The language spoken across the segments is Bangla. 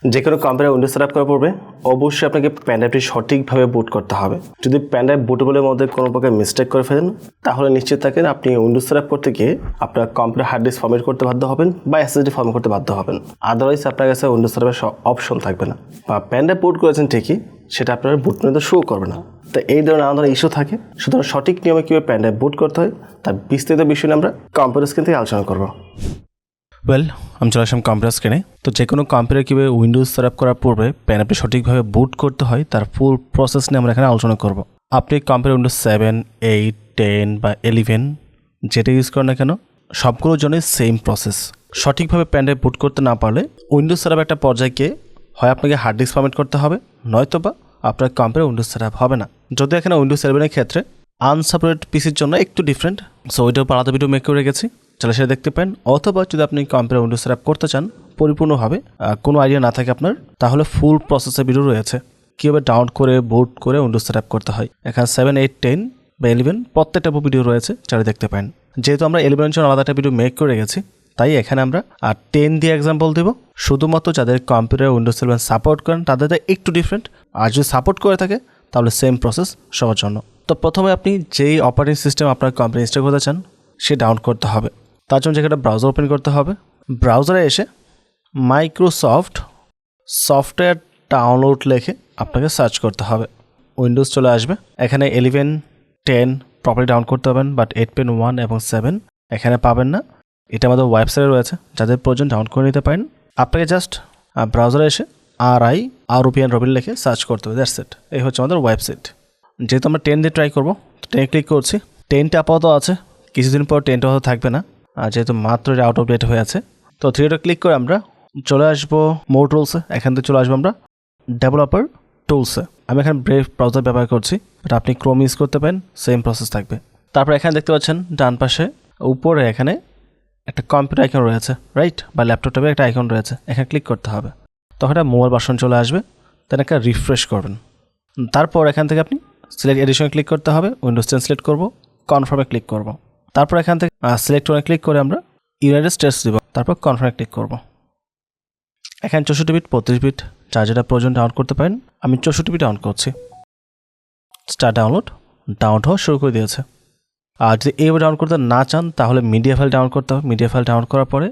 যে কোনো কম্পিউটার উইন্ডোজ সেটআপ করার পূর্বে অবশ্যই আপনাকে প্যানড্রাইভটি সঠিকভাবে বুট করতে হবে। যদি প্যানড্রাইভ বুটেবলের মধ্যে কোনো প্রকার মিস্টেক করে ফেলেন তাহলে নিশ্চিত থাকেন আপনি উইন্ডোজ সেটআপ করতে গিয়ে আপনার কম্পিউটার হার্ড ডিস্ক ফরম্যাট করতে বাধ্য হবেন বা এসএসডি ফরম্যাট করতে বাধ্য হবেন। আদারওয়াইজ আপনার কাছে উইন্ডোজ সেটআপের অপশন থাকবে না, বা প্যানড্রাইভ বুট করেছেন ঠিকই, সেটা আপনার বুট মেনুতে শো করবে না। তো এই ধরনের নানা ধরনের ইস্যু থাকে। সুতরাং সঠিক নিয়মে কীভাবে প্যানড্রাইভ বুট করতে হয় তার বিস্তারিত বিষয় নিয়ে আমরা কম্পিউটার স্ক্রিন থেকে আলোচনা করব। আমি চলে আসলাম কম্পিউটার স্ক্রিনে। তো যে কোনো কম্পিউটার কীভাবে উইন্ডোজ সেটআপ করার পূর্বে প্যানঅ্যাপটি সঠিকভাবে বুট করতে হয় তার ফুল প্রসেস নিয়ে আমরা এখানে আলোচনা করব। আপনি কম্পিউটার উইন্ডোজ 7, 8, 10 বা 11 যেটা ইউজ করেন না কেন সবগুলোর জন্যই সেম প্রসেস। সঠিকভাবে প্যানড্রাইভ বুট করতে না পারলে উইন্ডোজ সেটআপ একটা পর্যায়কে হয় আপনাকে হার্ড ডিস্ক ফরম্যাট করতে হবে, নয়তোবা আপনার কম্পিউটার উইন্ডোজ সেটআপ হবে না। যদি এখানে উইন্ডোজ 11 ক্ষেত্রে আনসাপোর্টেড পিসির জন্য একটু ডিফারেন্ট, সো ওইটাও আলাদা ভিডিও মেক করে রেখেছি, চলে সেটা দেখতে পারেন। অথবা যদি আপনি কম্পিউটার উইন্ডোজ সেটআপ করতে চান পরিপূর্ণভাবে, কোনো আইডিয়া না থাকে আপনার, তাহলে ফুল প্রসেসের ভিডিও রয়েছে কীভাবে ডাউনলোড করে বুট করে উইন্ডোজ সেটআপ করতে হয়। এখানে 7, 8, 10 বা 11 প্রত্যেকটা ভিডিও রয়েছে, যারা দেখতে পারেন। যেহেতু আমরা 11 জন্য আলাদা একটা ভিডিও মেক করে রেখেছি, তাই এখানে আমরা 10 দিয়ে এক্সাম্পল দেবো। শুধুমাত্র যাদের কম্পিউটার উইন্ডোজ 11 সাপোর্ট করেন তাদের একটু ডিফারেন্ট, আর যদি সাপোর্ট করে থাকে তাহলে সেম প্রসেস সবার জন্য। তো প্রথমে আপনি যেই অপারেটিং সিস্টেম আপনার কম্পিউটার ইনস্টল করতে চান সে ডাউনলোড করতে হবে। তার জন্য যেখানে ব্রাউজার ওপেন করতে হবে, ব্রাউজারে এসে মাইক্রোসফট সফটওয়্যার ডাউনলোড লিখে আপনাকে সার্চ করতে হবে। উইন্ডোজ চলে আসবে। এখানে 11, 10 প্রপারলি ডাউনলোড করতে হবেন, বাট 8.1 এবং 7 এখানে পাবেন না। এটা আমাদের ওয়েবসাইটে রয়েছে, যাদের প্রয়োজন ডাউনলোড করে নিতে পারেন। আপনাকে জাস্ট ব্রাউজারে এসে ROPN রবিন লিখে সার্চ করতে হবে, দ্যাটস ইট। এই হচ্ছে আমাদের ওয়েবসাইট। যেহেতু আমরা 10 দিয়ে ট্রাই করবো, 10 ক্লিক করছি। 10টা আপাতত আছে, কিছুদিন পর 10টা হয়তো থাকবে না, আর যেহেতু মাত্র আউট অফ ডেট হয়ে আছে। তো 3টা ক্লিক করে আমরা চলে আসবো মোর টুলসে। এখান থেকে চলে আসবো আমরা ডেভেলপার টুলসে। আমি এখানে ব্রেভ ব্রাউজার ব্যবহার করছি, বাট আপনি ক্রোম ইউজ করতে পারেন, সেম প্রসেস থাকবে। তারপর এখানে দেখতে পাচ্ছেন ডান পাশে উপরে এখানে একটা কম্পিউটার আইকন রয়েছে, রাইট, বা ল্যাপটপে একটা আইকন রয়েছে, এখানে ক্লিক করতে হবে। তখন একটা মোবাইল ভার্সন চলে আসবে, তাহলে একটা রিফ্রেশ করবেন। তারপর এখান থেকে আপনি সিলেক্ট এডিশনে ক্লিক করতে হবে, উইন্ডোজ 10 সিলেক্ট করবো, কনফার্মে ক্লিক করব। তারপর এখান থেকে সিলেক্ট করে ক্লিক করে আমরা ইউনাইটেড স্টেটস দিব, তারপর কনফার্মে ক্লিক করব। এখানে 64 বিট, 32 বিট যার যেটা প্রয়োজন ডাউনলোড করতে পারেন। আমি 64 বিট ডাউনলোড করছি। স্টার্ট ডাউনলোড হওয়া শুরু করে দিয়েছে। আর যদি এইভাবে ডাউনলোড করতে না চান তাহলে মিডিয়া ফাইল ডাউনলোড করতে হবে। মিডিয়া ফাইল ডাউনলোড করার পরে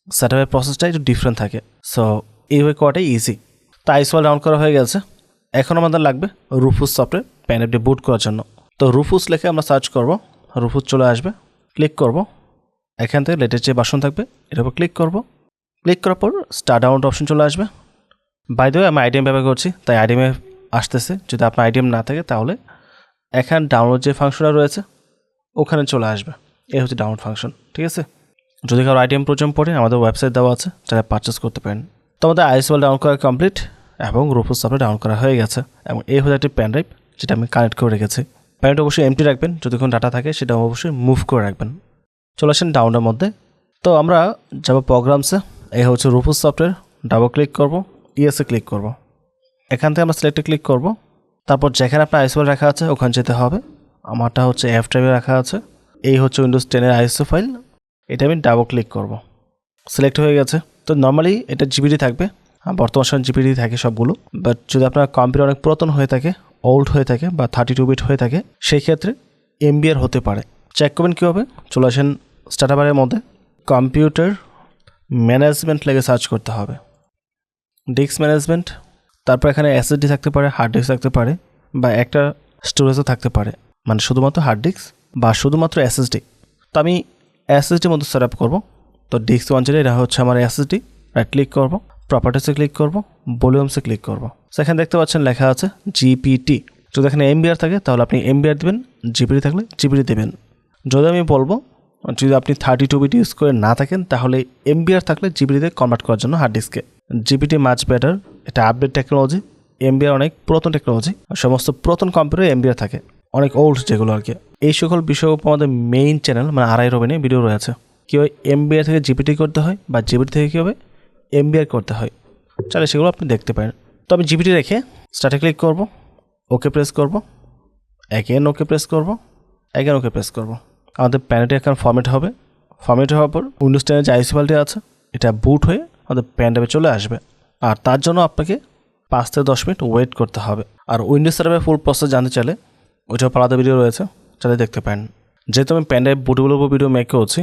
সেটআপের প্রসেসটা একটু ডিফারেন্ট থাকে, সো এইভাবে করাটাই ইজি। তো আইস ফাইল ডাউনলোড করা হয়ে গেছে। এখন আমাদের লাগবে রুফুস সফটওয়্যার প্যানঅ্যাপটি বুট করার জন্য। তো রুফুস লিখে আমরা সার্চ করব, রুফুস চলে আসবে, ক্লিক করব। এখান থেকে লেটেস্ট যে ভার্সন থাকবে এটার উপর ক্লিক করব। ক্লিক করার পর স্টার্ট ডাউনলোড অপশন চলে আসবে। বাই দ্য ওয়ে আমি আইডিএম ব্যবহার করছি, তাই আইডিএমে আসতেছে। যদি আপনার আইডিএম না থাকে তাহলে এখানে ডাউনলোড যে ফাংশনটা রয়েছে ওখানে চলে আসবে। এই হচ্ছে ডাউনলোড ফাংশন, ঠিক আছে। যদি কারো আইডিএম প্রয়োজন পড়ে আমাদের ওয়েবসাইট দেওয়া আছে, যারা পারচেস করতে পারেন। তো আমাদের আইএসএল ডাউনলোড করা কমপ্লিট এবং রুফুস সফটওয়্যার ডাউনলোড করা হয়ে গেছে, এবং এই হচ্ছে একটি প্যান ড্রাইভ যেটা আমি কানেক্ট করে রেখেছি। প্যানটা অবশ্যই এমটি রাখবেন, যদি কোনো ডাটা থাকে সেটা অবশ্যই মুভ করে রাখবেন। চলে আসেন ডাউনের মধ্যে। তো আমরা যাব প্রোগ্রামসে। এই হচ্ছে রুফুস সফটওয়্যার, ডাবল ক্লিক করব, ইএসএ ক্লিক করব। এখান থেকে আমরা সিলেক্টে ক্লিক করব। তারপর যেখানে আপনার আইএসএল রাখা আছে ওখানে যেতে হবে। আমারটা হচ্ছে এফ ড্রাইভে রাখা আছে। এই হচ্ছে উইন্ডোজ 10 আইএসও ফাইল, এটা আমি ডাবল ক্লিক করব। সিলেক্ট হয়ে গেছে। তো নর্মালি এটা জিবিডি থাকবে, বর্তমান সময় জিবিডি থাকে সবগুলো, বাট যদি আপনার কম্পিউটার অনেক পুরাতন হয়ে থাকে, ওল্ড হয়ে থাকে বা 32 বিট হয়ে থাকে, সেই ক্ষেত্রে এমবিআর হতে পারে। চেক করবেন কীভাবে, চলে আসেন স্টার্টাবারের মধ্যে কম্পিউটার ম্যানেজমেন্ট লেগে সার্চ করতে হবে, ডিস্ক ম্যানেজমেন্ট। তারপর এখানে এসএসডি থাকতে পারে, হার্ড ডিস্ক থাকতে পারে, বা একটা স্টোরেজও থাকতে পারে, মানে শুধুমাত্র হার্ড ডিস্ক বা শুধুমাত্র এসএসডি। তো আমি এসএসডির মধ্যে সেট আপ করবো। তো ডিস্ক 1 যেটা, এটা হচ্ছে আমার এসএসডি। রাইট ক্লিক করব, প্রপার্টিসে ক্লিক করব, ভলিউমসে ক্লিক করব। সেখানে দেখতে পাচ্ছেন লেখা আছে জিপিটি। যদি এখানে এমবিআর থাকে তাহলে আপনি এমবিআর দেবেন, জিপিটি থাকলে জিপিটি দেবেন। যদি আমি বলবো যদি আপনি 32 বিট ইউজ করে না থাকেন তাহলে এমবিআর থাকলে জিপিটিতে কনভার্ট করার জন্য হার্ড ডিস্কে। জিপিটি মাচ বেটার, এটা আপডেট টেকনোলজি। এমবিআর অনেক পুরাতন টেকনোলজি, সমস্ত পুরাতন কম্পিউটারে এমবিআর থাকে, অনেক ওল্ড যেগুলো আর কি। এই সকল বিষয়ের উপর আমাদের মেইন চ্যানেল মানে আড়াই রবিনে ভিডিও রয়েছে, কীভাবে এমবিআর থেকে জিপিটি করতে হয় বা জিপিটি থেকে কীভাবে এমবিআর করতে হয়, চাইলে সেগুলো আপনি দেখতে পারেন। তো আমি জিপিটি রেখে স্টার্টে ক্লিক করব, ওকে প্রেস করব, অ্যাগেন ওকে প্রেস করব, অ্যাগেন ওকে প্রেস করব। আমাদের প্যানেলটি এখন ফরম্যাট হবে। ফরম্যাট হওয়ার পর উইন্ডোজ 10 যে আইসি ফাইলটি আছে এটা বুট হয়ে আমাদের প্যান ড্রাইভে চলে আসবে। আর তার জন্য আপনাকে 5 থেকে 10 মিনিট ওয়েট করতে হবে। আর উইন্ডোজ সেটআপের ফুল প্রসেস জানতে চাইলে ওইটাও আলাদা ভিডিও রয়েছে, চাইলে দেখতে পারেন। যেহেতু আমি pen drive bootable video make করছি,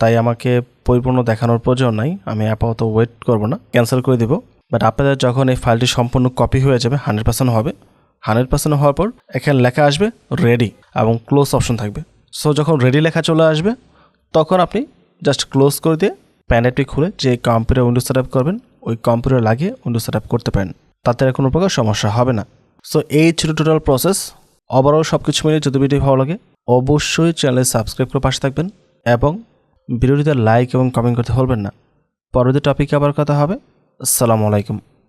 তাই আমাকে পরিপূর্ণ দেখানোর প্রয়োজন নাই। আমি আপাতত ওয়েট করব না, ক্যান্সেল করে দিব। বাট আপনাদের যখন এই ফাইলটি সম্পূর্ণ কপি হয়ে যাবে, 100% হবে, 100% হওয়ার পর এখানে লেখা আসবে রেডি এবং ক্লোজ অপশন থাকবে। সো যখন রেডি লেখা চলে আসবে তখন আপনি জাস্ট ক্লোজ করে দিয়ে পেন ড্রাইভটি খুলে যে কম্পিউটার উইন্ডোজ সেটআপ করবেন ওই কম্পিউটার লাগিয়ে উইন্ডোজ সেটআপ করতে পারেন, তাতে আর কোনো প্রকার সমস্যা হবে না। সো এই ছিল টোটাল প্রসেস। ওভারঅল সব কিছু মিলিয়ে যদি ভিডিও ভালো লাগে অবশ্যই চ্যানেলে সাবস্ক্রাইব করে পাশে থাকবেন এবং ভিডিওটিতে লাইক এবং কমেন্ট করতে ভুলবেন না। পরবর্তী টপিকে আবার কথা হবে। আসসালামু আলাইকুম।